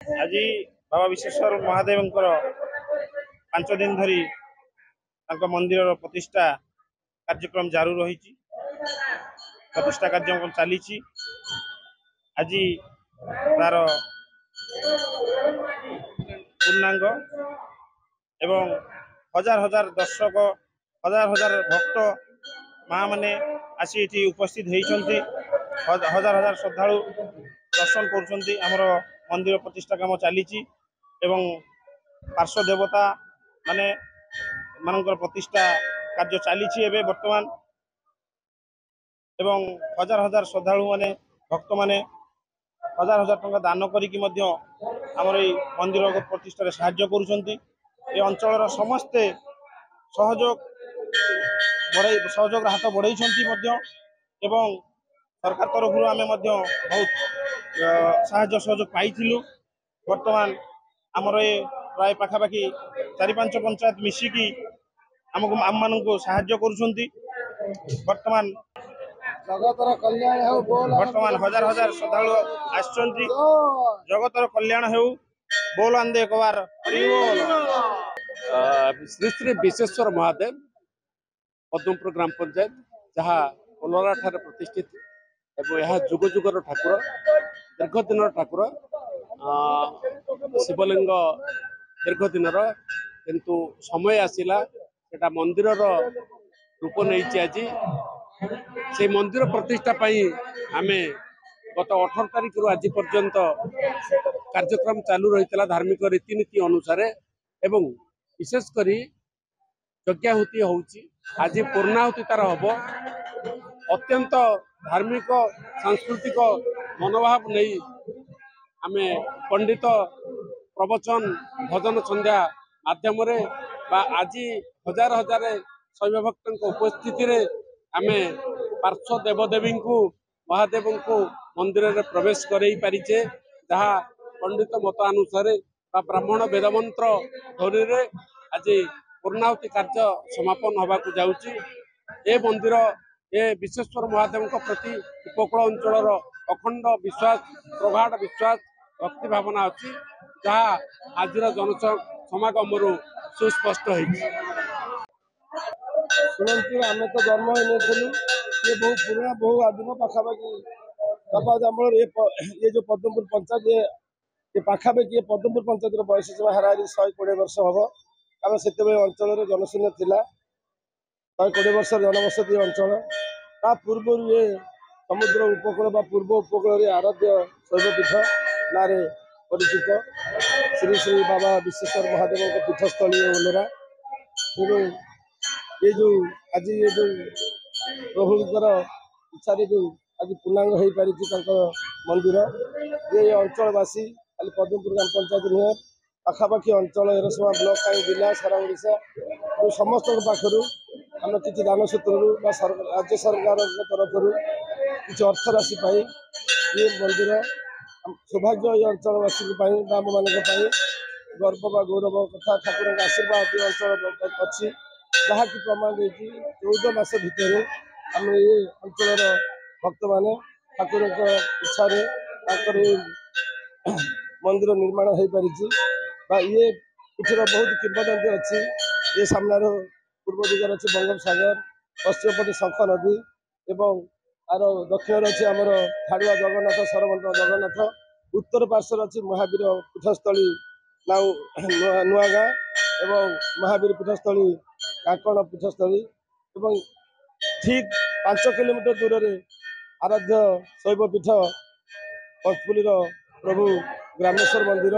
आज बाबा विश्वेश्वर महादेव 5 दिन धरी मंदिर प्रतिष्ठा कार्यक्रम जारू रही। प्रतिष्ठा कार्यक्रम चली आज तार पूर्णांग एवं हजार हजार दर्शक हजार हजार भक्त माँ मैंने आसी ये उपस्थित होती हजार हजार श्रद्धालु दर्शन कर मंदिर प्रतिष्ठा काम चली पार्श्व देवता माने मानकर प्रतिष्ठा कार्य चली बर्तमान एवं हजार हजार श्रद्धालु माने भक्त माने हजार हजार टंका दान करिकी आमर ये मंदिर प्रतिष्ठार साहाय्य करुछंती। ए अंचल समस्ते सहयोग सहयोग हाथ बढ़ाई एवं सरकार तरफ आम बहुत साहाय्य सहयोग पाई। बर्तमान आमर ये प्राय पाखापाखि 4-5 पंचायत मिसिकी आमको आम मान साहाय्य करुछंती। बर्तमान जगतर कल्याण हो बोल बर्तमान हजार हजार श्रद्धालु आसुचंती। जगतर कल्याण हो बोल आंदे एक बार हरि बोल। श्री श्री विश्वेश्वर महादेव पद्मपुर ग्राम पंचायत जहाँ कोलोरा ठारे प्रतिष्ठित एवं यह जुग जुगर ठाकुर दीर्घ दिन ठाकुर शिवलिंग दीर्घ दिन किंतु समय आसला सेटा मंदिर रूप नहीं। आज से मंदिर प्रतिष्ठा आम गत 18 तारिख रु आज पर्यंत कार्यक्रम चालू रही धार्मिक रीतिनीति अनुसार एवं विशेषकर यज्ञाहुति होउची आज पूर्णाहुति तार हम अत्यंत धार्मिक सांस्कृतिक मनोभाव नहीं आम पंडित प्रवचन भजन संध्या माध्यम आज हजार हजार शैव भक्त उपस्थिति रे आम पार्श्व देवदेवी को महादेव को मंदिर में प्रवेश करई पारिचे जहाँ पंडित मत अनुसार ब्राह्मण वेदमंत्र ध्वनि रे आज पूर्णाहुति कार्य समापन होगा जाऊँगी। ए मंदिर ए विश्वेश्वर महादेव प्रति उपकूल अंचल अखंड विश्वास प्रगाढ़ विश्वास भक्ति भावना अच्छी जहाँ आज जनसमागम सुस्पष्ट हो। शुणु आम तो जन्म हो ये बहु पुराना बहु आदिम पाखापाखि बाबा आमर ये जो पद्मपुर पंचायत ये पाखापाखि पद्मपुर पंचायत बयस सीमा हाराहारी 120 वर्ष हम कारण से अंचल जनशून्य थिला 120 वर्ष जनबसती अंचल ता पूर्व ये समुद्र उपकूल पूर्व उपकूल आराध्य शैवपीठ ना परिचित श्री श्री बाबा विश्वेश्वर महादेव पीठस्थली ओलोरा ये जो आज ये जो प्रभुंर इच्छा जो आज पूर्णांग हो पारी मंदिर ये अंचलवासी खाली पद्मपुर ग्राम पंचायत नुहे पाखापाखि अंचल एरसमा ब्लॉक कहीं जिला सारा ओडिशा जो समस्त पाखर आम किसी दान सूत्र राज्य सरकार तरफ किसी अर्थ राशि पाई ये मंदिर सौभाग्य ये अंचलवासी आम मान गर्व बा गौरव कथा ठाकुर आशीर्वाद ये अंचल अच्छी जहाँ की प्रमाण देती 14 मास भितर आम ये अंचल भक्त मैंने ठाकुर इच्छा मंदिर निर्माण हो पारी ये पीठर बहुत किंवदंती अच्छी ये सामने पूर्व दिगरे अच्छी बंगोपसागर पश्चिम पटे शंख नदी एवं आर दक्षिण अच्छी आमर हाड़ुआ जगन्नाथ सरमंत्र जगन्नाथ उत्तर पार्श्वर अच्छी महावीर पीठस्थली नुआगाँ एवं महावीर पीठस्थली काकण पीठस्थली एवं ठीक 5 किलोमीटर दूर रे आराध्य शैवपीठ पंचपुलीर प्रभु ग्रामेश्वर मंदिर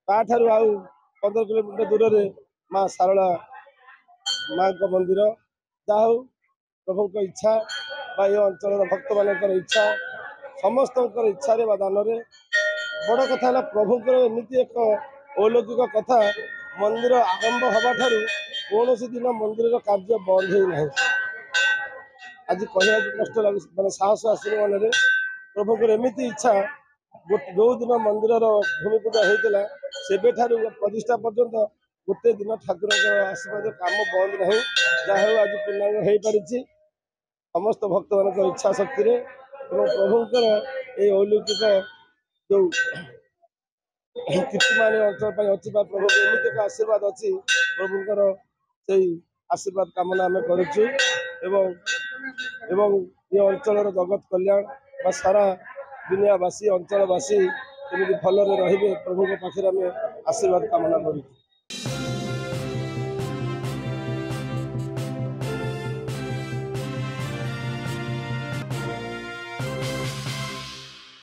ताठारू आउ 15 किलोमीटर दूर रे माँ सारला माँ का मंदिर जहाँ प्रभु को इच्छा बा ये अंचल भक्त मान इच्छा समस्त इच्छा रे दान रे बड़ कथा प्रभुंर एमती एक अलौकिक कथा मंदिर आरंभ हवा ठारू कौन दिन मंदिर कार्य बंद होना आज कहना कष्ट लगे मैंने साहस आसुनी मन प्रभुंर एमती इच्छा जो दिन मंदिर भूमि पूजा होता से प्रतिष्ठा पर्यंत गोटे दिन ठाकुर आशीर्वाद काम बंद ना जहाँ आज पूर्णांग हो पारी समस्त भक्त मान इच्छा शक्ति प्रभुंर ये अलौकिक जो କୀର୍ତ୍ତିମାନି ଅଞ୍ଚଳ ପାଇଁ ଅଛି ବା ପ୍ରଭୁଙ୍କ ଏମିତି ଏକ ଆଶୀର୍ବାଦ ଅଛି ପ୍ରଭୁଙ୍କର ସେଇ ଆଶୀର୍ବାଦ କାମନା ଆମେ କରୁଛୁ ଏବଂ ଏବଂ ଏ ଅଞ୍ଚଳର ଜଗତ କଲ୍ୟାଣ ବା ସାରା ଦୁନିଆବାସୀ ଅଞ୍ଚଳବାସୀ କେମିତି ଭଲରେ ରହିବେ ପ୍ରଭୁଙ୍କ ପାଖରେ ଆମେ ଆଶୀର୍ବାଦ କାମନା କରୁଛୁ।